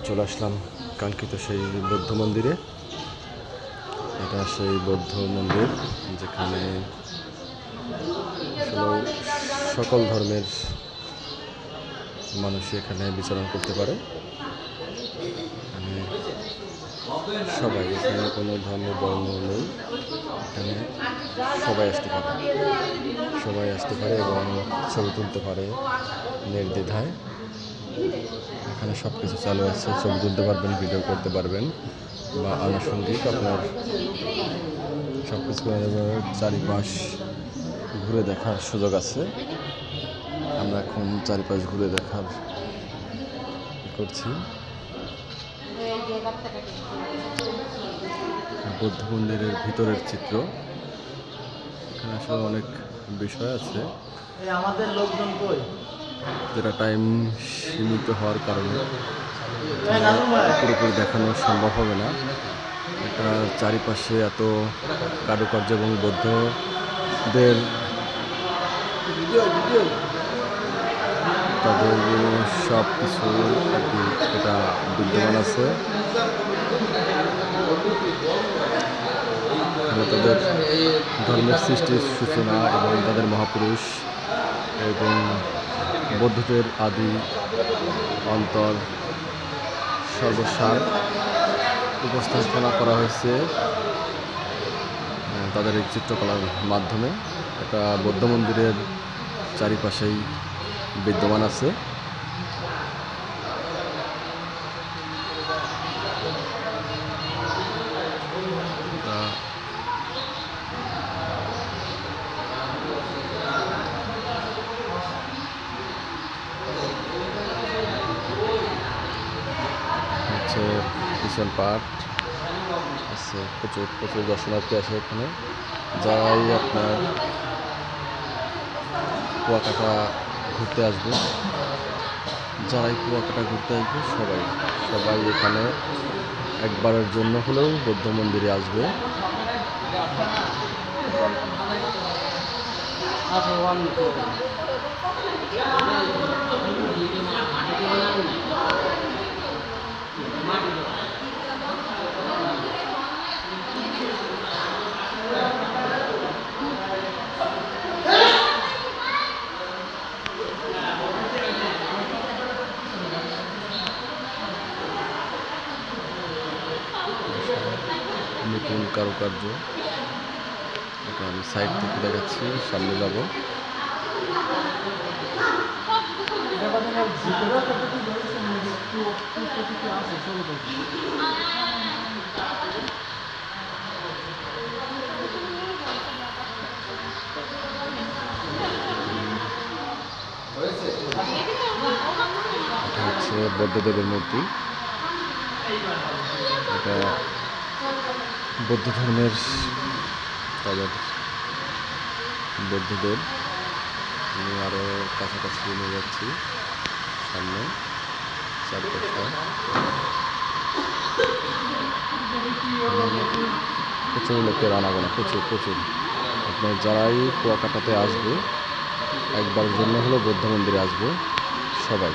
চলে আসলাম কাঙ্ক্ষিত সেই বৌদ্ধ মন্দিরে। এটা সেই বৌদ্ধ মন্দির যেখানে সকল ধর্মের মানুষই এখানে বিচরণ করতে পারে। সবাই এখানে কোনো ধর্মের বর্ণ নেই, এখানে সবাই আসতে পারে এবং ছবি তুলতে পারে নির্দ্বিধায়। এখানে সব কিছু চালু আছে, ছবি তুলতে পারবেন, ভিডিও করতে পারবেন বা আনুষঙ্গিক আপনার সব কিছু চারিপাশ ঘুরে দেখার সুযোগ আছে। আমরা এখন চারিপাশ ঘুরে দেখার করছি। বৌদ্ধ মন্দিরের ভিতরের চিত্র। এখানে আসলে অনেক বিষয় আছে যেটা টাইম সীমিত হওয়ার কারণে পুরোপুরি দেখানো সম্ভব হবে না। এটা চারিপাশে এত কারুকার্য এবং বৌদ্ধদের তাদের সব কিছু আর কি এটা বিদ্যমান আছে। তাদের ধর্মের সৃষ্টির সূচনা এবং তাদের মহাপুরুষ এবং বৌদ্ধদের আদি অন্তর সর্বসার উপস্থাপনা করা হয়েছে তাদের এই চিত্রকলার মাধ্যমে। এটা বৌদ্ধ মন্দিরের চারিপাশেই বিদ্যমান আছে। পিছন পার্ট আছে, প্রচুর দর্শনার্থী আসে এখানে। যারাই আপনার কুয়াকাটা ঘুরতে আসবে সবাই এখানে একবারের জন্য হলেও বৌদ্ধ মন্দিরে আসবে। নতুন কারুকার্য, এটা আমি সাইড থেকে দেখাচ্ছি, সামনে যাব। এটা হচ্ছে বৌদ্ধদেবের মূর্তি। এটা বৌদ্ধ ধর্মের তাদের বৌদ্ধদেব। আমি আরও কাছাকাছি নিয়ে যাচ্ছি, সামনে চারপাশটা প্রচুর লোকের আনাগোনা, প্রচুর। আপনার যারাই কুয়াকাটাতে আসবে একবারের জন্য হলো বৌদ্ধ মন্দিরে আসবে সবাই।